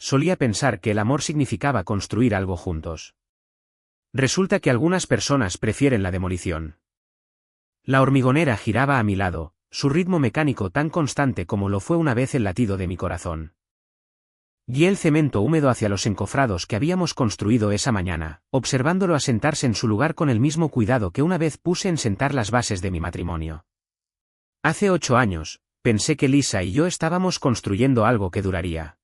solía pensar que el amor significaba construir algo juntos. Resulta que algunas personas prefieren la demolición. La hormigonera giraba a mi lado, su ritmo mecánico tan constante como lo fue una vez el latido de mi corazón. Guié el cemento húmedo hacia los encofrados que habíamos construido esa mañana, observándolo asentarse en su lugar con el mismo cuidado que una vez puse en sentar las bases de mi matrimonio. Hace 8 años, pensé que Lisa y yo estábamos construyendo algo que duraría.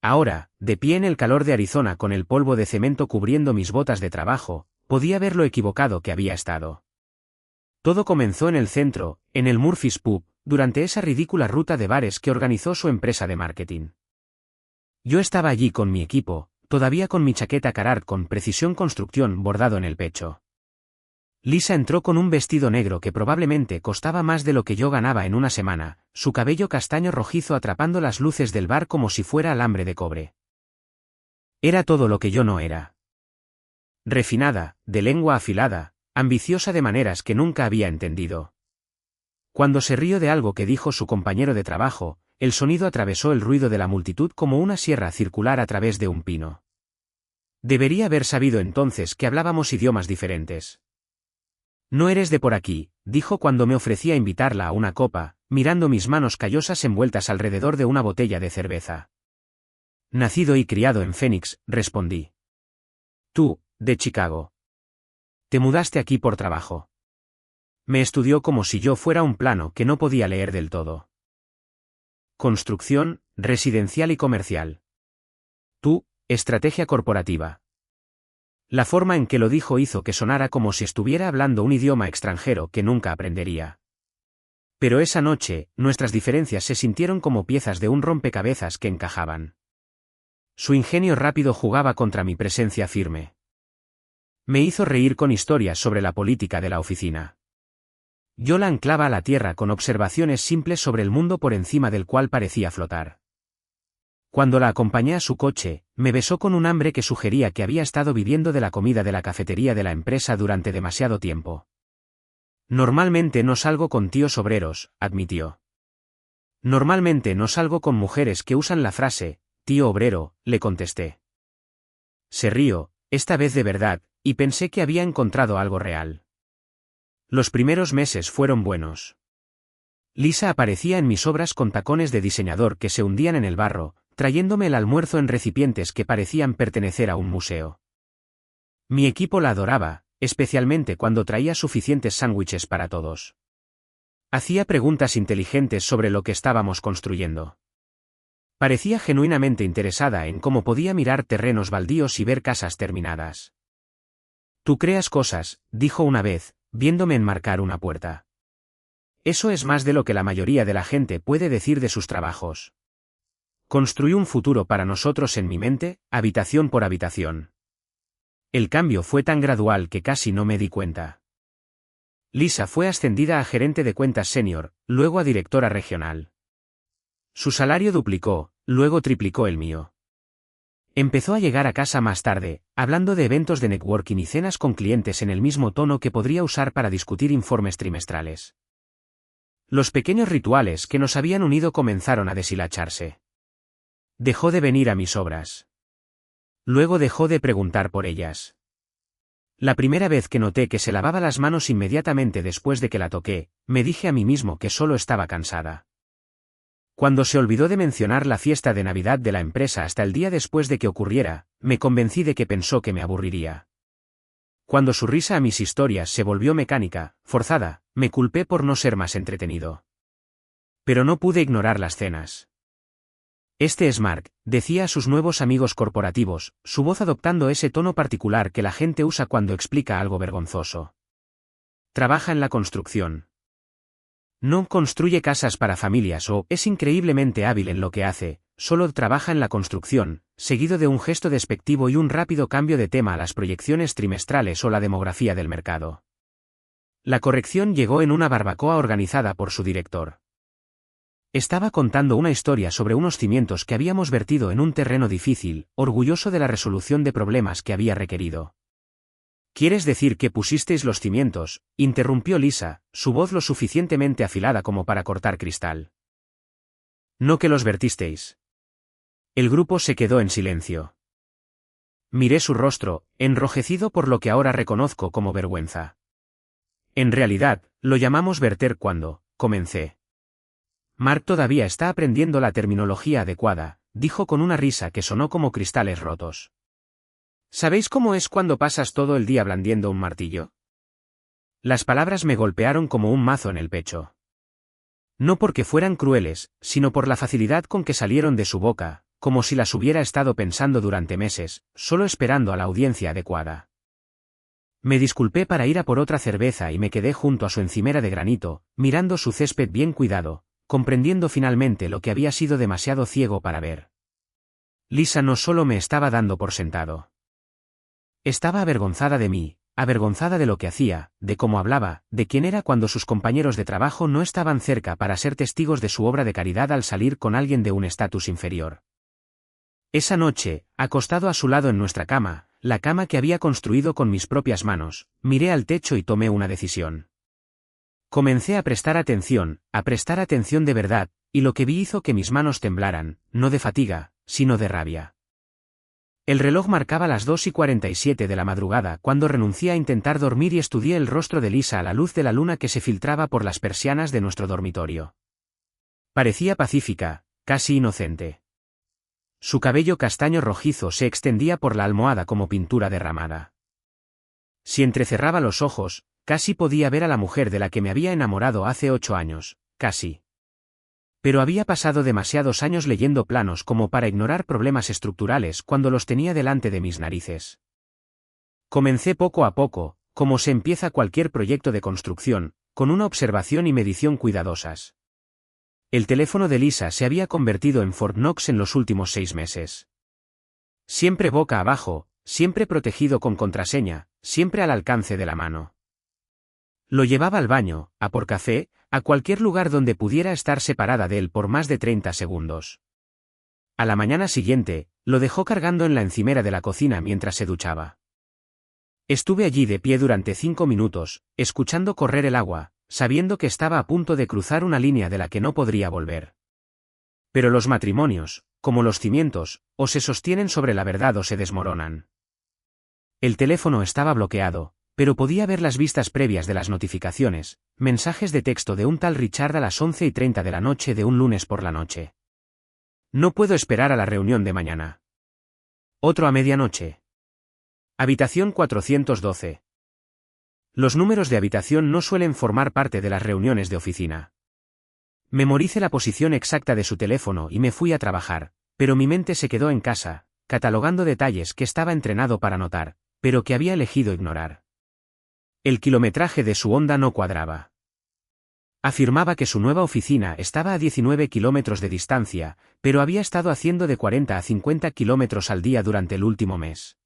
Ahora, de pie en el calor de Arizona con el polvo de cemento cubriendo mis botas de trabajo, podía ver lo equivocado que había estado. Todo comenzó en el centro, en el Murphy's Pub, durante esa ridícula ruta de bares que organizó su empresa de marketing. Yo estaba allí con mi equipo, todavía con mi chaqueta Carhartt con Precisión Construcción bordado en el pecho. Lisa entró con un vestido negro que probablemente costaba más de lo que yo ganaba en una semana, su cabello castaño rojizo atrapando las luces del bar como si fuera alambre de cobre. Era todo lo que yo no era. Refinada, de lengua afilada, ambiciosa de maneras que nunca había entendido. Cuando se rió de algo que dijo su compañero de trabajo, el sonido atravesó el ruido de la multitud como una sierra circular a través de un pino. Debería haber sabido entonces que hablábamos idiomas diferentes. No eres de por aquí, dijo cuando me ofrecía invitarla a una copa, mirando mis manos callosas envueltas alrededor de una botella de cerveza. Nacido y criado en Phoenix, respondí. Tú, de Chicago. Te mudaste aquí por trabajo. Me estudió como si yo fuera un plano que no podía leer del todo. Construcción, residencial y comercial. Tú, estrategia corporativa. La forma en que lo dijo hizo que sonara como si estuviera hablando un idioma extranjero que nunca aprendería. Pero esa noche, nuestras diferencias se sintieron como piezas de un rompecabezas que encajaban. Su ingenio rápido jugaba contra mi presencia firme. Me hizo reír con historias sobre la política de la oficina. Yo la anclaba a la tierra con observaciones simples sobre el mundo por encima del cual parecía flotar. Cuando la acompañé a su coche, me besó con un hambre que sugería que había estado viviendo de la comida de la cafetería de la empresa durante demasiado tiempo. Normalmente no salgo con tíos obreros, admitió. Normalmente no salgo con mujeres que usan la frase, tío obrero, le contesté. Se rió, esta vez de verdad, y pensé que había encontrado algo real. Los primeros meses fueron buenos. Lisa aparecía en mis obras con tacones de diseñador que se hundían en el barro, trayéndome el almuerzo en recipientes que parecían pertenecer a un museo. Mi equipo la adoraba, especialmente cuando traía suficientes sándwiches para todos. Hacía preguntas inteligentes sobre lo que estábamos construyendo. Parecía genuinamente interesada en cómo podía mirar terrenos baldíos y ver casas terminadas. Tú creas cosas, dijo una vez, viéndome enmarcar una puerta. Eso es más de lo que la mayoría de la gente puede decir de sus trabajos. Construí un futuro para nosotros en mi mente, habitación por habitación. El cambio fue tan gradual que casi no me di cuenta. Lisa fue ascendida a gerente de cuentas senior, luego a directora regional. Su salario duplicó, luego triplicó el mío. Empezó a llegar a casa más tarde, hablando de eventos de networking y cenas con clientes en el mismo tono que podría usar para discutir informes trimestrales. Los pequeños rituales que nos habían unido comenzaron a deshilacharse. Dejó de venir a mis obras. Luego dejó de preguntar por ellas. La primera vez que noté que se lavaba las manos inmediatamente después de que la toqué, me dije a mí mismo que solo estaba cansada. Cuando se olvidó de mencionar la fiesta de Navidad de la empresa hasta el día después de que ocurriera, me convencí de que pensó que me aburriría. Cuando su risa a mis historias se volvió mecánica, forzada, me culpé por no ser más entretenido. Pero no pude ignorar las cenas. Este es Mark, decía a sus nuevos amigos corporativos, su voz adoptando ese tono particular que la gente usa cuando explica algo vergonzoso. Trabaja en la construcción. No construye casas para familias o es increíblemente hábil en lo que hace, solo trabaja en la construcción, seguido de un gesto despectivo y un rápido cambio de tema a las proyecciones trimestrales o la demografía del mercado. La corrección llegó en una barbacoa organizada por su director. Estaba contando una historia sobre unos cimientos que habíamos vertido en un terreno difícil, orgulloso de la resolución de problemas que había requerido. ¿Quieres decir que pusisteis los cimientos?, interrumpió Lisa, su voz lo suficientemente afilada como para cortar cristal. No que los vertisteis. El grupo se quedó en silencio. Miré su rostro, enrojecido por lo que ahora reconozco como vergüenza. En realidad, lo llamamos verter cuando, comencé. Mark todavía está aprendiendo la terminología adecuada, dijo con una risa que sonó como cristales rotos. ¿Sabéis cómo es cuando pasas todo el día blandiendo un martillo? Las palabras me golpearon como un mazo en el pecho. No porque fueran crueles, sino por la facilidad con que salieron de su boca, como si las hubiera estado pensando durante meses, solo esperando a la audiencia adecuada. Me disculpé para ir a por otra cerveza y me quedé junto a su encimera de granito, mirando su césped bien cuidado, comprendiendo finalmente lo que había sido demasiado ciego para ver. Lisa no solo me estaba dando por sentado. Estaba avergonzada de mí, avergonzada de lo que hacía, de cómo hablaba, de quién era cuando sus compañeros de trabajo no estaban cerca para ser testigos de su obra de caridad al salir con alguien de un estatus inferior. Esa noche, acostado a su lado en nuestra cama, la cama que había construido con mis propias manos, miré al techo y tomé una decisión. Comencé a prestar atención de verdad, y lo que vi hizo que mis manos temblaran, no de fatiga, sino de rabia. El reloj marcaba las 2:47 de la madrugada cuando renuncié a intentar dormir y estudié el rostro de Lisa a la luz de la luna que se filtraba por las persianas de nuestro dormitorio. Parecía pacífica, casi inocente. Su cabello castaño rojizo se extendía por la almohada como pintura derramada. Si entrecerraba los ojos, casi podía ver a la mujer de la que me había enamorado hace 8 años, casi. Pero había pasado demasiados años leyendo planos como para ignorar problemas estructurales cuando los tenía delante de mis narices. Comencé poco a poco, como se empieza cualquier proyecto de construcción, con una observación y medición cuidadosas. El teléfono de Lisa se había convertido en Fort Knox en los últimos 6 meses. Siempre boca abajo, siempre protegido con contraseña, siempre al alcance de la mano. Lo llevaba al baño, a por café, a cualquier lugar donde pudiera estar separada de él por más de 30 segundos. A la mañana siguiente, lo dejó cargando en la encimera de la cocina mientras se duchaba. Estuve allí de pie durante 5 minutos, escuchando correr el agua, sabiendo que estaba a punto de cruzar una línea de la que no podría volver. Pero los matrimonios, como los cimientos, o se sostienen sobre la verdad o se desmoronan. El teléfono estaba bloqueado, pero podía ver las vistas previas de las notificaciones, mensajes de texto de un tal Richard a las 11:30 de la noche de un lunes por la noche. No puedo esperar a la reunión de mañana. Otro a medianoche. Habitación 412. Los números de habitación no suelen formar parte de las reuniones de oficina. Memoricé la posición exacta de su teléfono y me fui a trabajar, pero mi mente se quedó en casa, catalogando detalles que estaba entrenado para notar, pero que había elegido ignorar. El kilometraje de su Honda no cuadraba. Afirmaba que su nueva oficina estaba a 19 kilómetros de distancia, pero había estado haciendo de 40 a 50 kilómetros al día durante el último mes.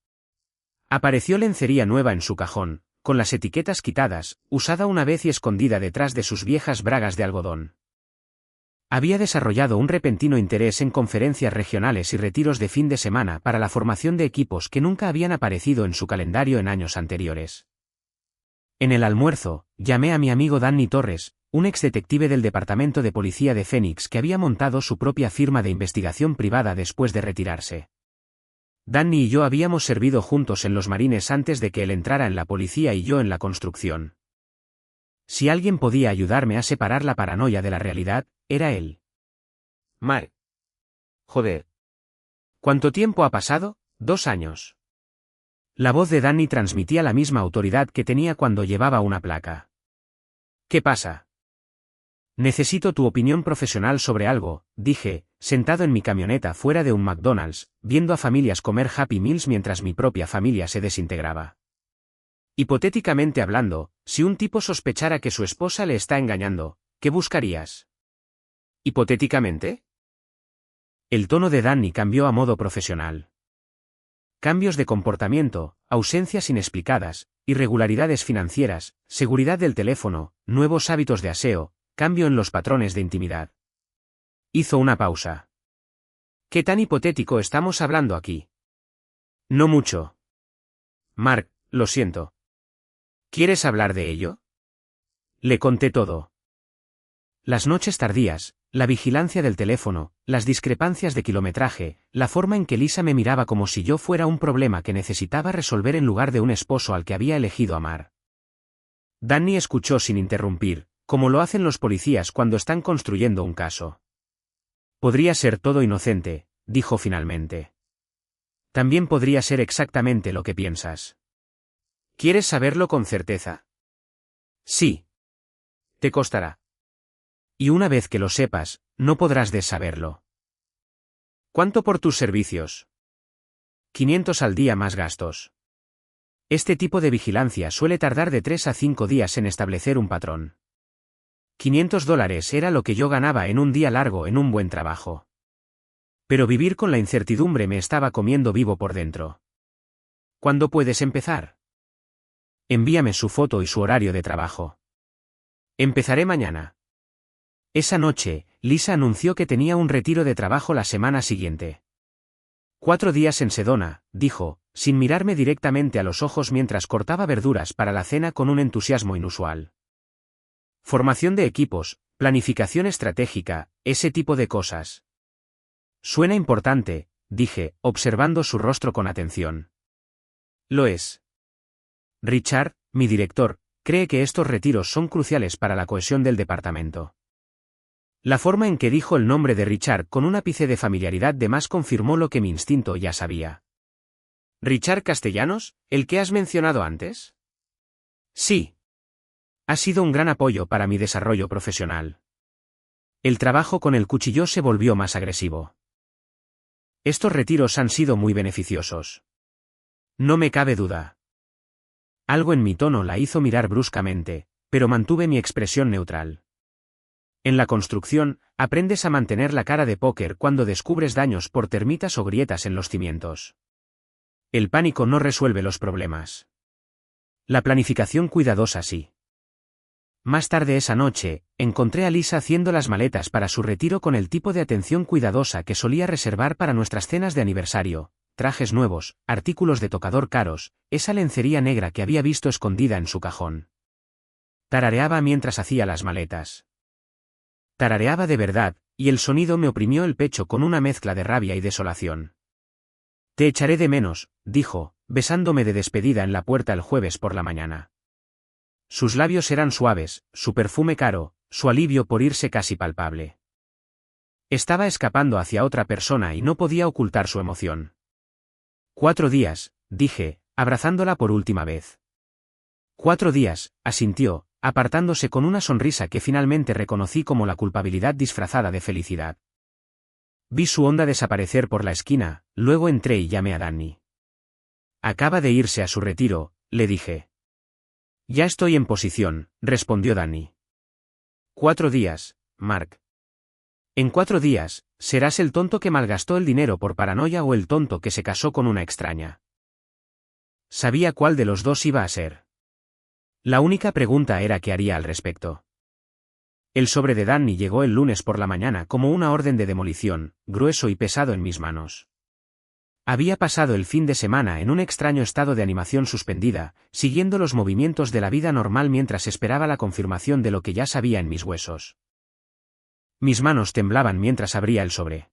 Apareció lencería nueva en su cajón, con las etiquetas quitadas, usada una vez y escondida detrás de sus viejas bragas de algodón. Había desarrollado un repentino interés en conferencias regionales y retiros de fin de semana para la formación de equipos que nunca habían aparecido en su calendario en años anteriores. En el almuerzo, llamé a mi amigo Danny Torres, un exdetective del Departamento de Policía de Phoenix que había montado su propia firma de investigación privada después de retirarse. Danny y yo habíamos servido juntos en los Marines antes de que él entrara en la policía y yo en la construcción. Si alguien podía ayudarme a separar la paranoia de la realidad, era él. Mark. Joder. ¿Cuánto tiempo ha pasado? 2 años. La voz de Danny transmitía la misma autoridad que tenía cuando llevaba una placa. ¿Qué pasa? Necesito tu opinión profesional sobre algo, dije, sentado en mi camioneta fuera de un McDonald's, viendo a familias comer Happy Meals mientras mi propia familia se desintegraba. Hipotéticamente hablando, si un tipo sospechara que su esposa le está engañando, ¿qué buscarías? ¿Hipotéticamente? El tono de Danny cambió a modo profesional. Cambios de comportamiento, ausencias inexplicadas, irregularidades financieras, seguridad del teléfono, nuevos hábitos de aseo, cambio en los patrones de intimidad. Hizo una pausa. ¿Qué tan hipotético estamos hablando aquí? No mucho. Mark, lo siento. ¿Quieres hablar de ello? Le conté todo. Las noches tardías, la vigilancia del teléfono, las discrepancias de kilometraje, la forma en que Lisa me miraba como si yo fuera un problema que necesitaba resolver en lugar de un esposo al que había elegido amar. Danny escuchó sin interrumpir, como lo hacen los policías cuando están construyendo un caso. Podría ser todo inocente, dijo finalmente. También podría ser exactamente lo que piensas. ¿Quieres saberlo con certeza? Sí. Te costará. Y una vez que lo sepas, no podrás saberlo. ¿Cuánto por tus servicios? 500 al día más gastos. Este tipo de vigilancia suele tardar de 3 a 5 días en establecer un patrón. $500 era lo que yo ganaba en un día largo en un buen trabajo. Pero vivir con la incertidumbre me estaba comiendo vivo por dentro. ¿Cuándo puedes empezar? Envíame su foto y su horario de trabajo. Empezaré mañana. Esa noche, Lisa anunció que tenía un retiro de trabajo la semana siguiente. 4 días en Sedona, dijo, sin mirarme directamente a los ojos mientras cortaba verduras para la cena con un entusiasmo inusual. Formación de equipos, planificación estratégica, ese tipo de cosas. Suena importante, dije, observando su rostro con atención. Lo es. Richard, mi director, cree que estos retiros son cruciales para la cohesión del departamento. La forma en que dijo el nombre de Richard con un ápice de familiaridad de más confirmó lo que mi instinto ya sabía. ¿Richard Castellanos, el que has mencionado antes? Sí. Ha sido un gran apoyo para mi desarrollo profesional. El trabajo con el cuchillo se volvió más agresivo. Estos retiros han sido muy beneficiosos. No me cabe duda. Algo en mi tono la hizo mirar bruscamente, pero mantuve mi expresión neutral. En la construcción, aprendes a mantener la cara de póker cuando descubres daños por termitas o grietas en los cimientos. El pánico no resuelve los problemas. La planificación cuidadosa sí. Más tarde esa noche, encontré a Lisa haciendo las maletas para su retiro con el tipo de atención cuidadosa que solía reservar para nuestras cenas de aniversario, trajes nuevos, artículos de tocador caros, esa lencería negra que había visto escondida en su cajón. Tarareaba mientras hacía las maletas. Tarareaba de verdad, y el sonido me oprimió el pecho con una mezcla de rabia y desolación. Te echaré de menos, dijo, besándome de despedida en la puerta el jueves por la mañana. Sus labios eran suaves, su perfume caro, su alivio por irse casi palpable. Estaba escapando hacia otra persona y no podía ocultar su emoción. 4 días, dije, abrazándola por última vez. 4 días, asintió, apartándose con una sonrisa que finalmente reconocí como la culpabilidad disfrazada de felicidad. Vi su onda desaparecer por la esquina, luego entré y llamé a Danny. Acaba de irse a su retiro, le dije. Ya estoy en posición, respondió Danny. 4 días, Mark. En 4 días, serás el tonto que malgastó el dinero por paranoia o el tonto que se casó con una extraña. Sabía cuál de los dos iba a ser. La única pregunta era qué haría al respecto. El sobre de Danny llegó el lunes por la mañana como una orden de demolición, grueso y pesado en mis manos. Había pasado el fin de semana en un extraño estado de animación suspendida, siguiendo los movimientos de la vida normal mientras esperaba la confirmación de lo que ya sabía en mis huesos. Mis manos temblaban mientras abría el sobre.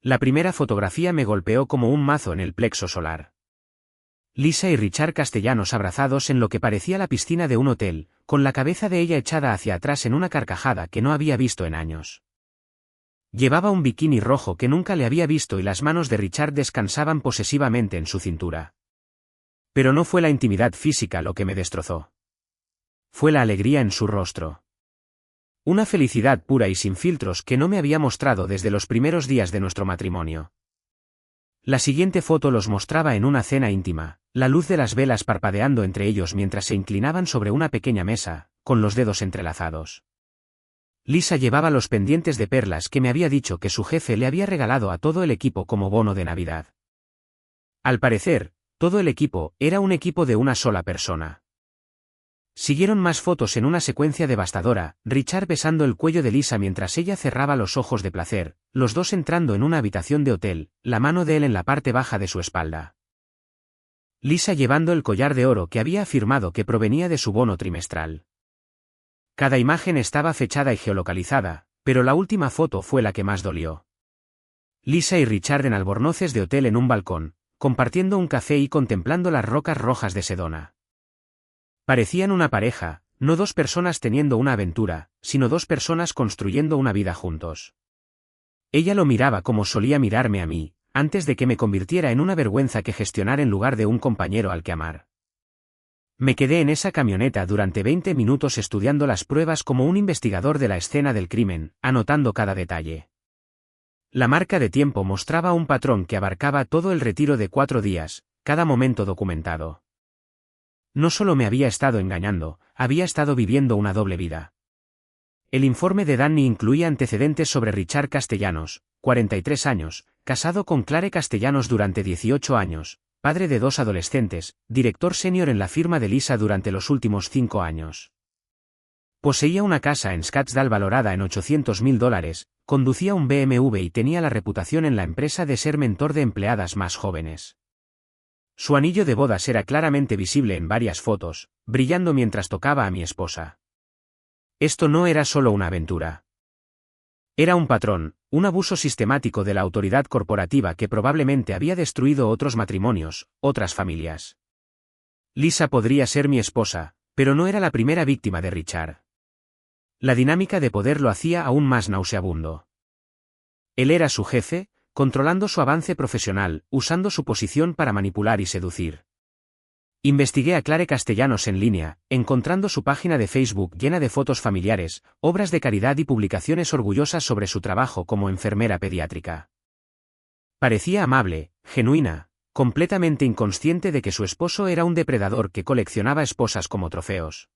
La primera fotografía me golpeó como un mazo en el plexo solar. Lisa y Richard Castellanos abrazados en lo que parecía la piscina de un hotel, con la cabeza de ella echada hacia atrás en una carcajada que no había visto en años. Llevaba un bikini rojo que nunca le había visto y las manos de Richard descansaban posesivamente en su cintura. Pero no fue la intimidad física lo que me destrozó. Fue la alegría en su rostro. Una felicidad pura y sin filtros que no me había mostrado desde los primeros días de nuestro matrimonio. La siguiente foto los mostraba en una cena íntima, la luz de las velas parpadeando entre ellos mientras se inclinaban sobre una pequeña mesa, con los dedos entrelazados. Lisa llevaba los pendientes de perlas que me había dicho que su jefe le había regalado a todo el equipo como bono de Navidad. Al parecer, todo el equipo era un equipo de una sola persona. Siguieron más fotos en una secuencia devastadora, Richard besando el cuello de Lisa mientras ella cerraba los ojos de placer, los dos entrando en una habitación de hotel, la mano de él en la parte baja de su espalda. Lisa llevando el collar de oro que había afirmado que provenía de su bono trimestral. Cada imagen estaba fechada y geolocalizada, Pero la última foto fue la que más dolió. Lisa y Richard en albornoces de hotel en un balcón, compartiendo un café y contemplando las rocas rojas de Sedona. Parecían una pareja, no dos personas teniendo una aventura, sino dos personas construyendo una vida juntos. Ella lo miraba como solía mirarme a mí, antes de que me convirtiera en una vergüenza que gestionar en lugar de un compañero al que amar. Me quedé en esa camioneta durante 20 minutos estudiando las pruebas como un investigador de la escena del crimen, anotando cada detalle. La marca de tiempo mostraba un patrón que abarcaba todo el retiro de 4 días, cada momento documentado. No solo me había estado engañando, había estado viviendo una doble vida. El informe de Danny incluía antecedentes sobre Richard Castellanos, 43 años, casado con Clare Castellanos durante 18 años, padre de 2 adolescentes, director senior en la firma de Lisa durante los últimos 5 años. Poseía una casa en Scottsdale valorada en $800,000, conducía un BMW y tenía la reputación en la empresa de ser mentor de empleadas más jóvenes. Su anillo de bodas era claramente visible en varias fotos, brillando mientras tocaba a mi esposa. Esto no era solo una aventura. Era un patrón, un abuso sistemático de la autoridad corporativa que probablemente había destruido otros matrimonios, otras familias. Lisa podría ser mi esposa, pero no era la primera víctima de Richard. La dinámica de poder lo hacía aún más nauseabundo. Él era su jefe, controlando su avance profesional, usando su posición para manipular y seducir. Investigué a Clare Castellanos en línea, encontrando su página de Facebook llena de fotos familiares, obras de caridad y publicaciones orgullosas sobre su trabajo como enfermera pediátrica. Parecía amable, genuina, completamente inconsciente de que su esposo era un depredador que coleccionaba esposas como trofeos.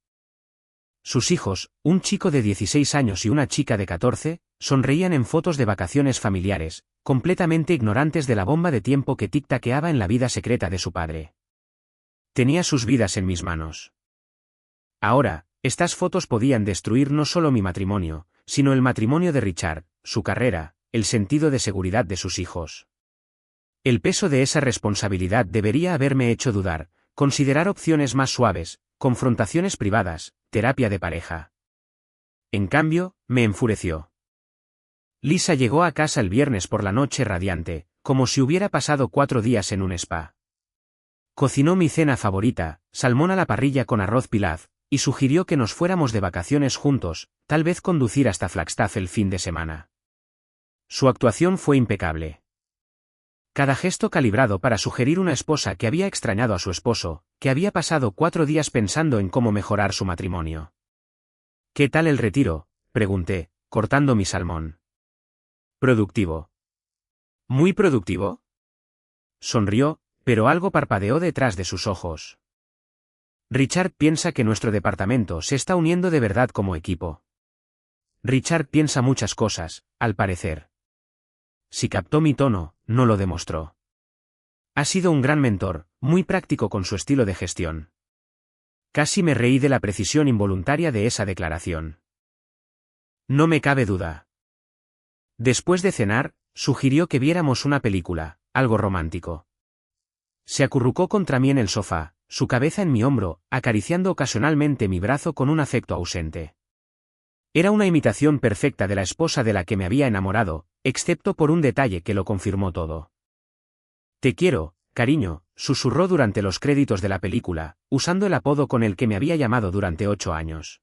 Sus hijos, un chico de 16 años y una chica de 14, sonreían en fotos de vacaciones familiares, completamente ignorantes de la bomba de tiempo que tic-taqueaba en la vida secreta de su padre. Tenía sus vidas en mis manos. Ahora, estas fotos podían destruir no solo mi matrimonio, sino el matrimonio de Richard, su carrera, el sentido de seguridad de sus hijos. El peso de esa responsabilidad debería haberme hecho dudar, considerar opciones más suaves, confrontaciones privadas, terapia de pareja. En cambio, me enfureció. Lisa llegó a casa el viernes por la noche radiante, como si hubiera pasado 4 días en un spa. Cocinó mi cena favorita, salmón a la parrilla con arroz pilaf, y sugirió que nos fuéramos de vacaciones juntos, tal vez conducir hasta Flagstaff el fin de semana. Su actuación fue impecable. Cada gesto calibrado para sugerir una esposa que había extrañado a su esposo, que había pasado 4 días pensando en cómo mejorar su matrimonio. ¿Qué tal el retiro?, pregunté, cortando mi salmón. Productivo. ¿Muy productivo? Sonrió, pero algo parpadeó detrás de sus ojos. Richard piensa que nuestro departamento se está uniendo de verdad como equipo. Richard piensa muchas cosas, al parecer. Si captó mi tono, no lo demostró. Ha sido un gran mentor, muy práctico con su estilo de gestión. Casi me reí de la precisión involuntaria de esa declaración. No me cabe duda. Después de cenar, sugirió que viéramos una película, algo romántico. Se acurrucó contra mí en el sofá, su cabeza en mi hombro, acariciando ocasionalmente mi brazo con un afecto ausente. Era una imitación perfecta de la esposa de la que me había enamorado, excepto por un detalle que lo confirmó todo. Te quiero, cariño, susurró durante los créditos de la película, usando el apodo con el que me había llamado durante 8 años.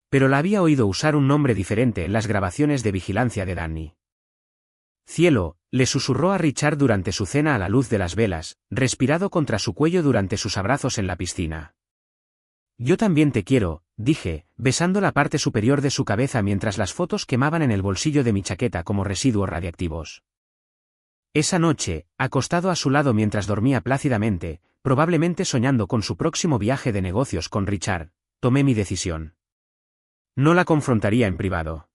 Pero la había oído usar un nombre diferente en las grabaciones de vigilancia de Danny. Cielo, le susurró a Richard durante su cena a la luz de las velas, respirado contra su cuello durante sus abrazos en la piscina. Yo también te quiero, dije, besando la parte superior de su cabeza mientras las fotos quemaban en el bolsillo de mi chaqueta como residuos radiactivos. Esa noche, acostado a su lado mientras dormía plácidamente, probablemente soñando con su próximo viaje de negocios con Richard, tomé mi decisión. No la confrontaría en privado.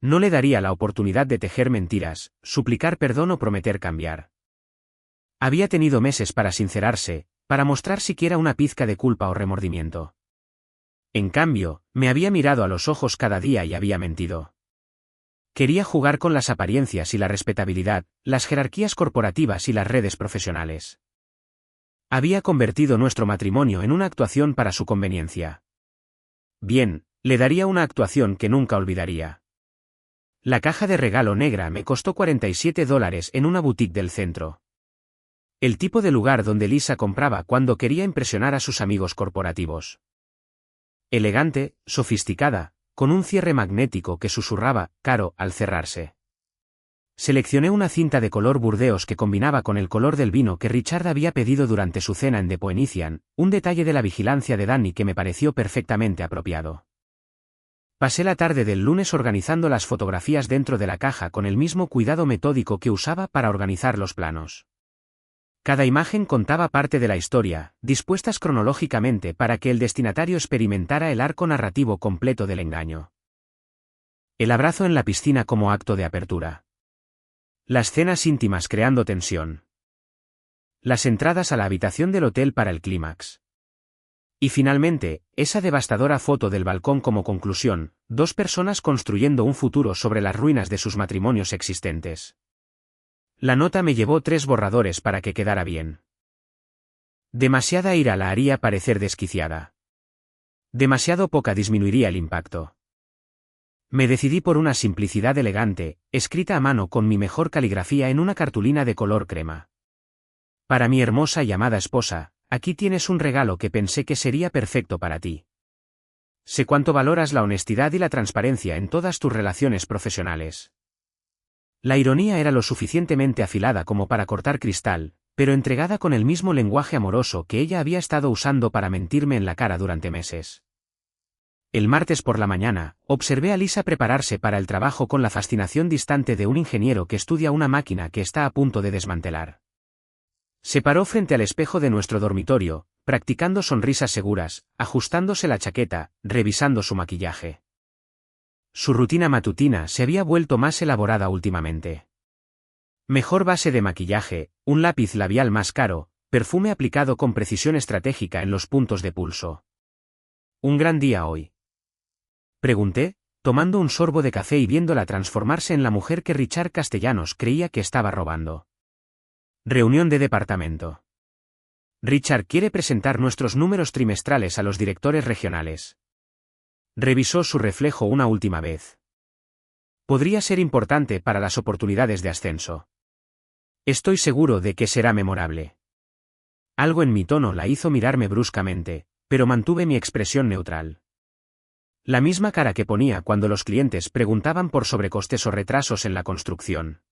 No le daría la oportunidad de tejer mentiras, suplicar perdón o prometer cambiar. Había tenido meses para sincerarse, para mostrar siquiera una pizca de culpa o remordimiento. En cambio, me había mirado a los ojos cada día y había mentido. Quería jugar con las apariencias y la respetabilidad, las jerarquías corporativas y las redes profesionales. Había convertido nuestro matrimonio en una actuación para su conveniencia. Bien, le daría una actuación que nunca olvidaría. La caja de regalo negra me costó $47 en una boutique del centro. El tipo de lugar donde Lisa compraba cuando quería impresionar a sus amigos corporativos. Elegante, sofisticada, con un cierre magnético que susurraba, caro, al cerrarse. Seleccioné una cinta de color burdeos que combinaba con el color del vino que Richard había pedido durante su cena en The Phoenician, un detalle de la vigilancia de Danny que me pareció perfectamente apropiado. Pasé la tarde del lunes organizando las fotografías dentro de la caja con el mismo cuidado metódico que usaba para organizar los planos. Cada imagen contaba parte de la historia, dispuestas cronológicamente para que el destinatario experimentara el arco narrativo completo del engaño. El abrazo en la piscina como acto de apertura. Las cenas íntimas creando tensión. Las entradas a la habitación del hotel para el clímax. Y finalmente, esa devastadora foto del balcón como conclusión, dos personas construyendo un futuro sobre las ruinas de sus matrimonios existentes. La nota me llevó 3 borradores para que quedara bien. Demasiada ira la haría parecer desquiciada. Demasiado poca disminuiría el impacto. Me decidí por una simplicidad elegante, escrita a mano con mi mejor caligrafía en una cartulina de color crema. Para mi hermosa y amada esposa, aquí tienes un regalo que pensé que sería perfecto para ti. Sé cuánto valoras la honestidad y la transparencia en todas tus relaciones profesionales. La ironía era lo suficientemente afilada como para cortar cristal, pero entregada con el mismo lenguaje amoroso que ella había estado usando para mentirme en la cara durante meses. El martes por la mañana, observé a Lisa prepararse para el trabajo con la fascinación distante de un ingeniero que estudia una máquina que está a punto de desmantelar. Se paró frente al espejo de nuestro dormitorio, practicando sonrisas seguras, ajustándose la chaqueta, revisando su maquillaje. Su rutina matutina se había vuelto más elaborada últimamente. Mejor base de maquillaje, un lápiz labial más caro, perfume aplicado con precisión estratégica en los puntos de pulso. ¿Un gran día hoy?, pregunté, tomando un sorbo de café y viéndola transformarse en la mujer que Richard Castellanos creía que estaba robando. Reunión de departamento. Richard quiere presentar nuestros números trimestrales a los directores regionales. Revisó su reflejo una última vez. Podría ser importante para las oportunidades de ascenso. Estoy seguro de que será memorable. Algo en mi tono la hizo mirarme bruscamente, pero mantuve mi expresión neutral. La misma cara que ponía cuando los clientes preguntaban por sobrecostes o retrasos en la construcción.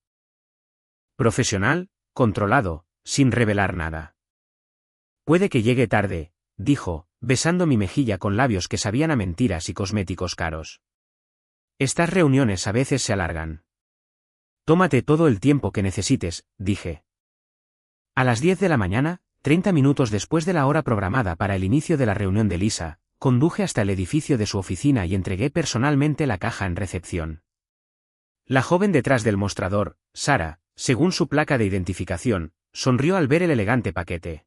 Profesional, controlado, sin revelar nada. Puede que llegue tarde, dijo, besando mi mejilla con labios que sabían a mentiras y cosméticos caros. Estas reuniones a veces se alargan. Tómate todo el tiempo que necesites, dije. A las 10 de la mañana, 30 minutos después de la hora programada para el inicio de la reunión de Lisa, conduje hasta el edificio de su oficina y entregué personalmente la caja en recepción. La joven detrás del mostrador, Sara, según su placa de identificación, sonrió al ver el elegante paquete.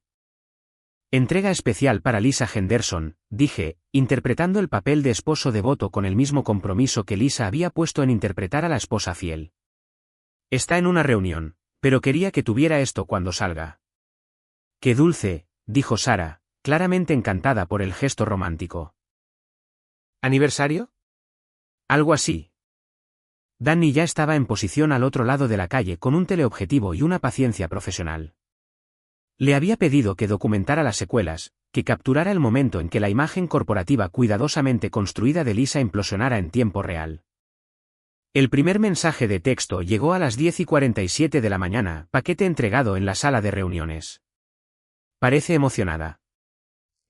Entrega especial para Lisa Henderson, dije, interpretando el papel de esposo devoto con el mismo compromiso que Lisa había puesto en interpretar a la esposa fiel. Está en una reunión, pero quería que tuviera esto cuando salga. Qué dulce, dijo Sara, claramente encantada por el gesto romántico. ¿Aniversario? Algo así. Danny ya estaba en posición al otro lado de la calle con un teleobjetivo y una paciencia profesional. Le había pedido que documentara las secuelas, que capturara el momento en que la imagen corporativa cuidadosamente construida de Lisa implosionara en tiempo real. El primer mensaje de texto llegó a las 10:47 de la mañana, paquete entregado en la sala de reuniones. Parece emocionada.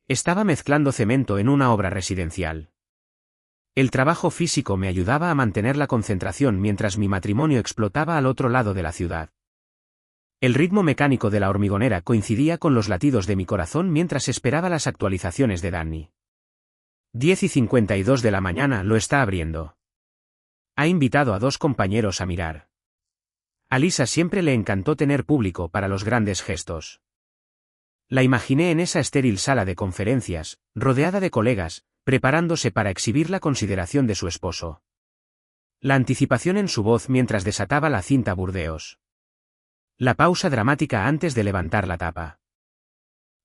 Estaba mezclando cemento en una obra residencial. El trabajo físico me ayudaba a mantener la concentración mientras mi matrimonio explotaba al otro lado de la ciudad. El ritmo mecánico de la hormigonera coincidía con los latidos de mi corazón mientras esperaba las actualizaciones de Danny. 10:52 de la mañana lo está abriendo. Ha invitado a 2 compañeros a mirar. A Lisa siempre le encantó tener público para los grandes gestos. La imaginé en esa estéril sala de conferencias, rodeada de colegas, preparándose para exhibir la consideración de su esposo. La anticipación en su voz mientras desataba la cinta burdeos. La pausa dramática antes de levantar la tapa.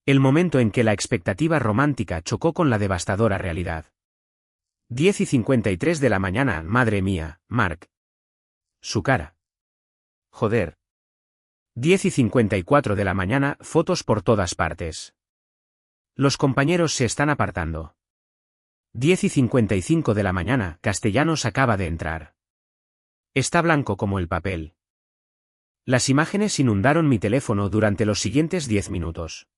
El momento en que la expectativa romántica chocó con la devastadora realidad. 10:53 de la mañana, madre mía, Mark. Su cara. Joder. 10:54 de la mañana, fotos por todas partes. Los compañeros se están apartando. 10:55 de la mañana, Castellanos acaba de entrar. Está blanco como el papel. Las imágenes inundaron mi teléfono durante los siguientes 10 minutos.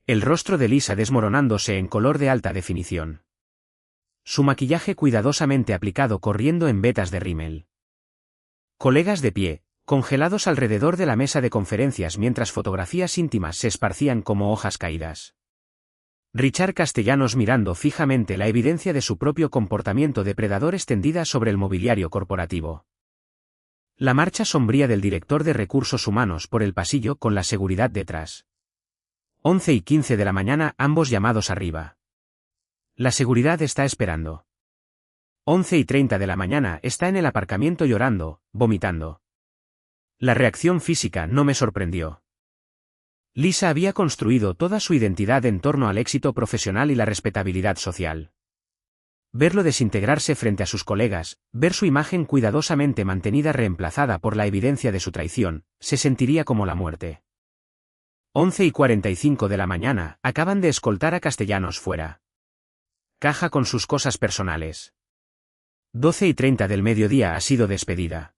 El rostro de Lisa desmoronándose en color de alta definición. Su maquillaje cuidadosamente aplicado corriendo en vetas de rímel. Colegas de pie, congelados alrededor de la mesa de conferencias mientras fotografías íntimas se esparcían como hojas caídas. Richard Castellanos mirando fijamente la evidencia de su propio comportamiento depredador extendida sobre el mobiliario corporativo. La marcha sombría del director de recursos humanos por el pasillo con la seguridad detrás. 11:15 de la mañana, ambos llamados arriba. La seguridad está esperando. 11:30 de la mañana, está en el aparcamiento llorando, vomitando. La reacción física no me sorprendió. Lisa había construido toda su identidad en torno al éxito profesional y la respetabilidad social. Verlo desintegrarse frente a sus colegas, ver su imagen cuidadosamente mantenida reemplazada por la evidencia de su traición, se sentiría como la muerte. 11:45 de la mañana, acaban de escoltar a Castellanos fuera. Caja con sus cosas personales. 12:30 del mediodía ha sido despedida.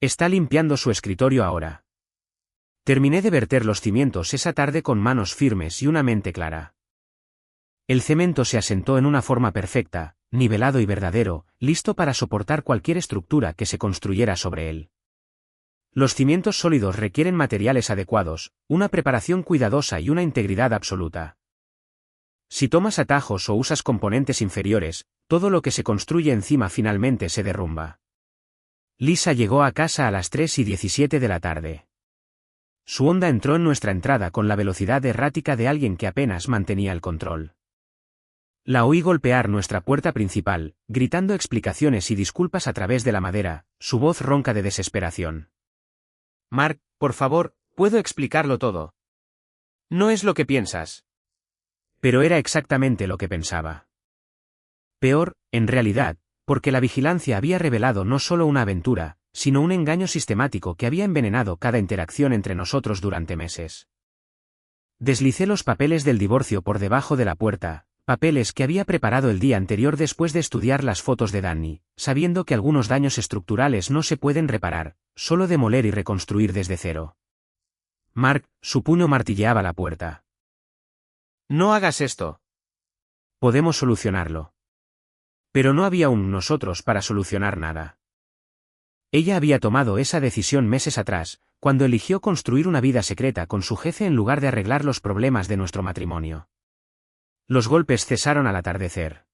Está limpiando su escritorio ahora. Terminé de verter los cimientos esa tarde con manos firmes y una mente clara. El cemento se asentó en una forma perfecta, nivelado y verdadero, listo para soportar cualquier estructura que se construyera sobre él. Los cimientos sólidos requieren materiales adecuados, una preparación cuidadosa y una integridad absoluta. Si tomas atajos o usas componentes inferiores, todo lo que se construye encima finalmente se derrumba. Lisa llegó a casa a las 3:17 de la tarde. Su Honda entró en nuestra entrada con la velocidad errática de alguien que apenas mantenía el control. La oí golpear nuestra puerta principal, gritando explicaciones y disculpas a través de la madera, su voz ronca de desesperación. Mark, por favor, puedo explicarlo todo. No es lo que piensas. Pero era exactamente lo que pensaba. Peor, en realidad, porque la vigilancia había revelado no solo una aventura, sino un engaño sistemático que había envenenado cada interacción entre nosotros durante meses. Deslicé los papeles del divorcio por debajo de la puerta, papeles que había preparado el día anterior después de estudiar las fotos de Danny, sabiendo que algunos daños estructurales no se pueden reparar, solo demoler y reconstruir desde cero. Mark, su puño martilleaba la puerta. No hagas esto. Podemos solucionarlo. Pero no había un nosotros para solucionar nada. Ella había tomado esa decisión meses atrás, cuando eligió construir una vida secreta con su jefe en lugar de arreglar los problemas de nuestro matrimonio. Los golpes cesaron al atardecer.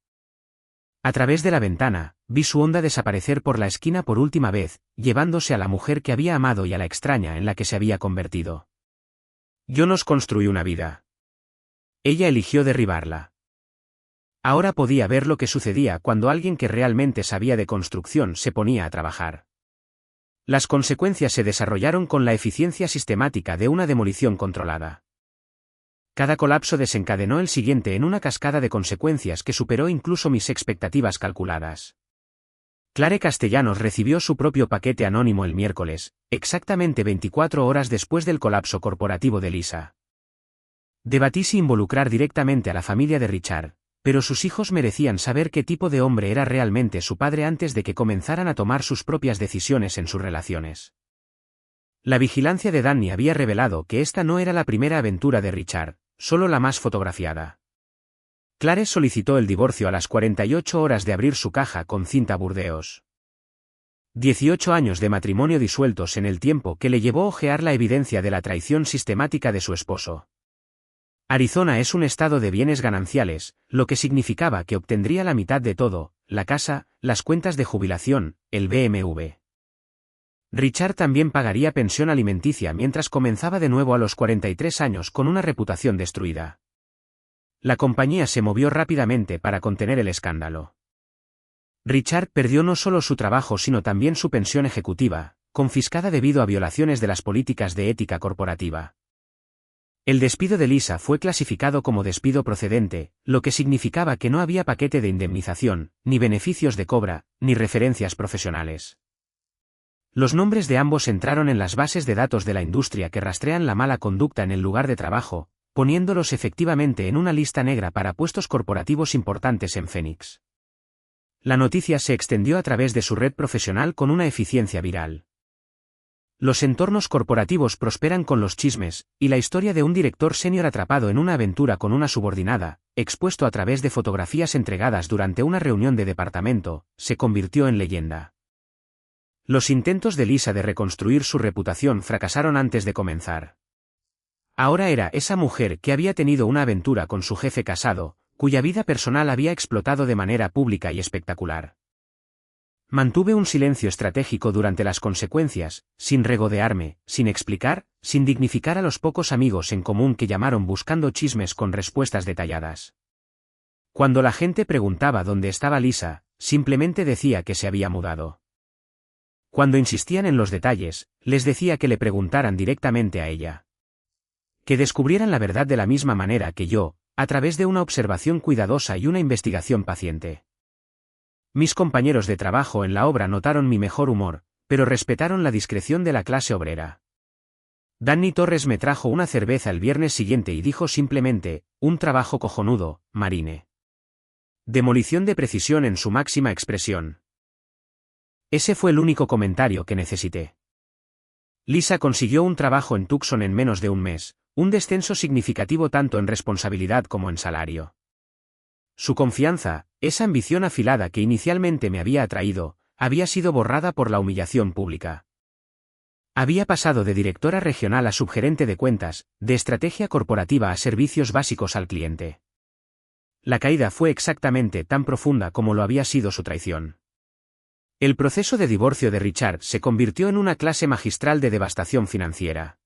A través de la ventana, vi su Honda desaparecer por la esquina por última vez, llevándose a la mujer que había amado y a la extraña en la que se había convertido. Yo nos construí una vida. Ella eligió derribarla. Ahora podía ver lo que sucedía cuando alguien que realmente sabía de construcción se ponía a trabajar. Las consecuencias se desarrollaron con la eficiencia sistemática de una demolición controlada. Cada colapso desencadenó el siguiente en una cascada de consecuencias que superó incluso mis expectativas calculadas. Clare Castellanos recibió su propio paquete anónimo el miércoles, exactamente 24 horas después del colapso corporativo de Lisa. Debatí si involucrar directamente a la familia de Richard, pero sus hijos merecían saber qué tipo de hombre era realmente su padre antes de que comenzaran a tomar sus propias decisiones en sus relaciones. La vigilancia de Danny había revelado que esta no era la primera aventura de Richard, solo la más fotografiada. Clare solicitó el divorcio a las 48 horas de abrir su caja con cinta Burdeos. 18 años de matrimonio disueltos en el tiempo que le llevó ojear la evidencia de la traición sistemática de su esposo. Arizona es un estado de bienes gananciales, lo que significaba que obtendría la mitad de todo, la casa, las cuentas de jubilación, el BMW. Richard también pagaría pensión alimenticia mientras comenzaba de nuevo a los 43 años con una reputación destruida. La compañía se movió rápidamente para contener el escándalo. Richard perdió no solo su trabajo sino también su pensión ejecutiva, confiscada debido a violaciones de las políticas de ética corporativa. El despido de Lisa fue clasificado como despido procedente, lo que significaba que no había paquete de indemnización, ni beneficios de cobra, ni referencias profesionales. Los nombres de ambos entraron en las bases de datos de la industria que rastrean la mala conducta en el lugar de trabajo, poniéndolos efectivamente en una lista negra para puestos corporativos importantes en Phoenix. La noticia se extendió a través de su red profesional con una eficiencia viral. Los entornos corporativos prosperan con los chismes, y la historia de un director senior atrapado en una aventura con una subordinada, expuesto a través de fotografías entregadas durante una reunión de departamento, se convirtió en leyenda. Los intentos de Lisa de reconstruir su reputación fracasaron antes de comenzar. Ahora era esa mujer que había tenido una aventura con su jefe casado, cuya vida personal había explotado de manera pública y espectacular. Mantuve un silencio estratégico durante las consecuencias, sin regodearme, sin explicar, sin dignificar a los pocos amigos en común que llamaron buscando chismes con respuestas detalladas. Cuando la gente preguntaba dónde estaba Lisa, simplemente decía que se había mudado. Cuando insistían en los detalles, les decía que le preguntaran directamente a ella. Que descubrieran la verdad de la misma manera que yo, a través de una observación cuidadosa y una investigación paciente. Mis compañeros de trabajo en la obra notaron mi mejor humor, pero respetaron la discreción de la clase obrera. Danny Torres me trajo una cerveza el viernes siguiente y dijo simplemente, un trabajo cojonudo, Marine. Demolición de precisión en su máxima expresión. Ese fue el único comentario que necesité. Lisa consiguió un trabajo en Tucson en menos de un mes, un descenso significativo tanto en responsabilidad como en salario. Su confianza, esa ambición afilada que inicialmente me había atraído, había sido borrada por la humillación pública. Había pasado de directora regional a subgerente de cuentas, de estrategia corporativa a servicios básicos al cliente. La caída fue exactamente tan profunda como lo había sido su traición. El proceso de divorcio de Richard se convirtió en una clase magistral de devastación financiera.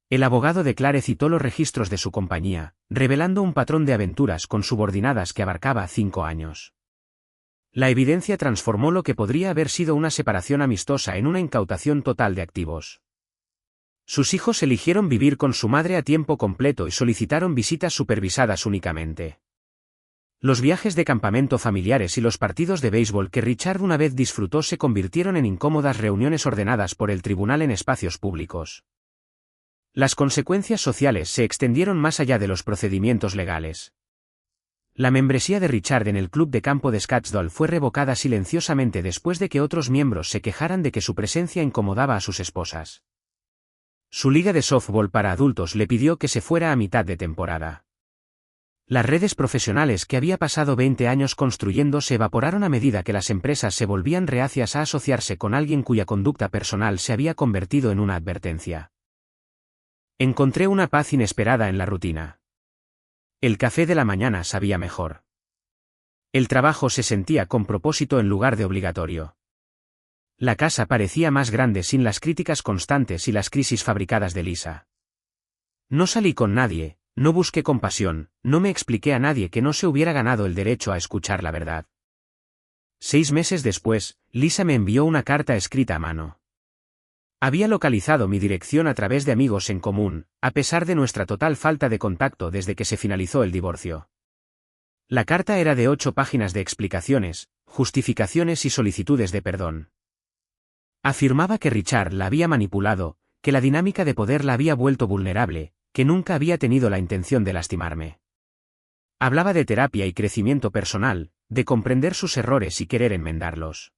El abogado de Clare citó los registros de su compañía, revelando un patrón de aventuras con subordinadas que abarcaba 5 años. La evidencia transformó lo que podría haber sido una separación amistosa en una incautación total de activos. Sus hijos eligieron vivir con su madre a tiempo completo y solicitaron visitas supervisadas únicamente. Los viajes de campamento familiares y los partidos de béisbol que Richard una vez disfrutó se convirtieron en incómodas reuniones ordenadas por el tribunal en espacios públicos. Las consecuencias sociales se extendieron más allá de los procedimientos legales. La membresía de Richard en el club de campo de Scottsdale fue revocada silenciosamente después de que otros miembros se quejaran de que su presencia incomodaba a sus esposas. Su liga de softball para adultos le pidió que se fuera a mitad de temporada. Las redes profesionales que había pasado 20 años construyendo se evaporaron a medida que las empresas se volvían reacias a asociarse con alguien cuya conducta personal se había convertido en una advertencia. Encontré una paz inesperada en la rutina. El café de la mañana sabía mejor. El trabajo se sentía con propósito en lugar de obligatorio. La casa parecía más grande sin las críticas constantes y las crisis fabricadas de Lisa. No salí con nadie, no busqué compasión, no me expliqué a nadie que no se hubiera ganado el derecho a escuchar la verdad. 6 meses después, Lisa me envió una carta escrita a mano. Había localizado mi dirección a través de amigos en común, a pesar de nuestra total falta de contacto desde que se finalizó el divorcio. La carta era de 8 páginas de explicaciones, justificaciones y solicitudes de perdón. Afirmaba que Richard la había manipulado, que la dinámica de poder la había vuelto vulnerable, que nunca había tenido la intención de lastimarme. Hablaba de terapia y crecimiento personal, de comprender sus errores y querer enmendarlos.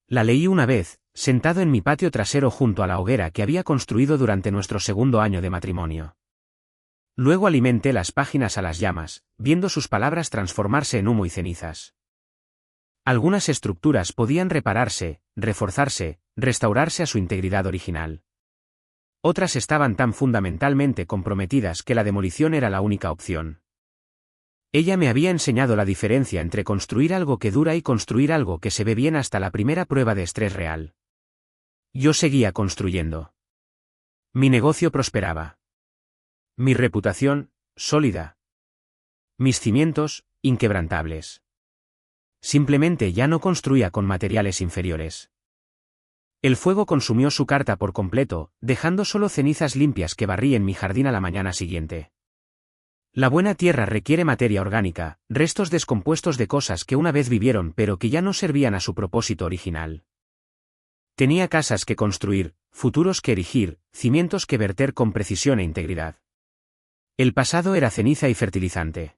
La leí una vez, sentado en mi patio trasero junto a la hoguera que había construido durante nuestro 2º año de matrimonio. Luego alimenté las páginas a las llamas, viendo sus palabras transformarse en humo y cenizas. Algunas estructuras podían repararse, reforzarse, restaurarse a su integridad original. Otras estaban tan fundamentalmente comprometidas que la demolición era la única opción. Ella me había enseñado la diferencia entre construir algo que dura y construir algo que se ve bien hasta la primera prueba de estrés real. Yo seguía construyendo. Mi negocio prosperaba. Mi reputación, sólida. Mis cimientos, inquebrantables. Simplemente ya no construía con materiales inferiores. El fuego consumió su carta por completo, dejando solo cenizas limpias que barrí en mi jardín a la mañana siguiente. La buena tierra requiere materia orgánica, restos descompuestos de cosas que una vez vivieron pero que ya no servían a su propósito original. Tenía casas que construir, futuros que erigir, cimientos que verter con precisión e integridad. El pasado era ceniza y fertilizante.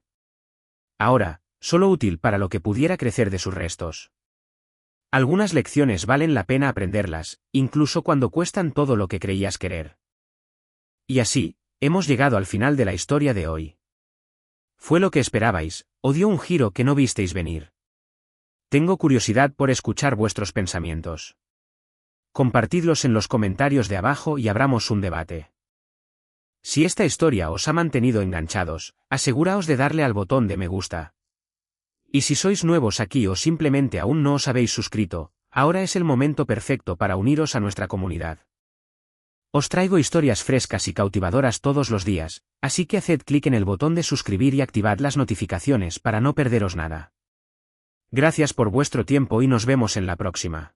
Ahora, solo útil para lo que pudiera crecer de sus restos. Algunas lecciones valen la pena aprenderlas, incluso cuando cuestan todo lo que creías querer. Y así, hemos llegado al final de la historia de hoy. ¿Fue lo que esperabais, o dio un giro que no visteis venir? Tengo curiosidad por escuchar vuestros pensamientos. Compartidlos en los comentarios de abajo y abramos un debate. Si esta historia os ha mantenido enganchados, aseguraos de darle al botón de me gusta. Y si sois nuevos aquí o simplemente aún no os habéis suscrito, ahora es el momento perfecto para uniros a nuestra comunidad. Os traigo historias frescas y cautivadoras todos los días, así que haced clic en el botón de suscribir y activad las notificaciones para no perderos nada. Gracias por vuestro tiempo y nos vemos en la próxima.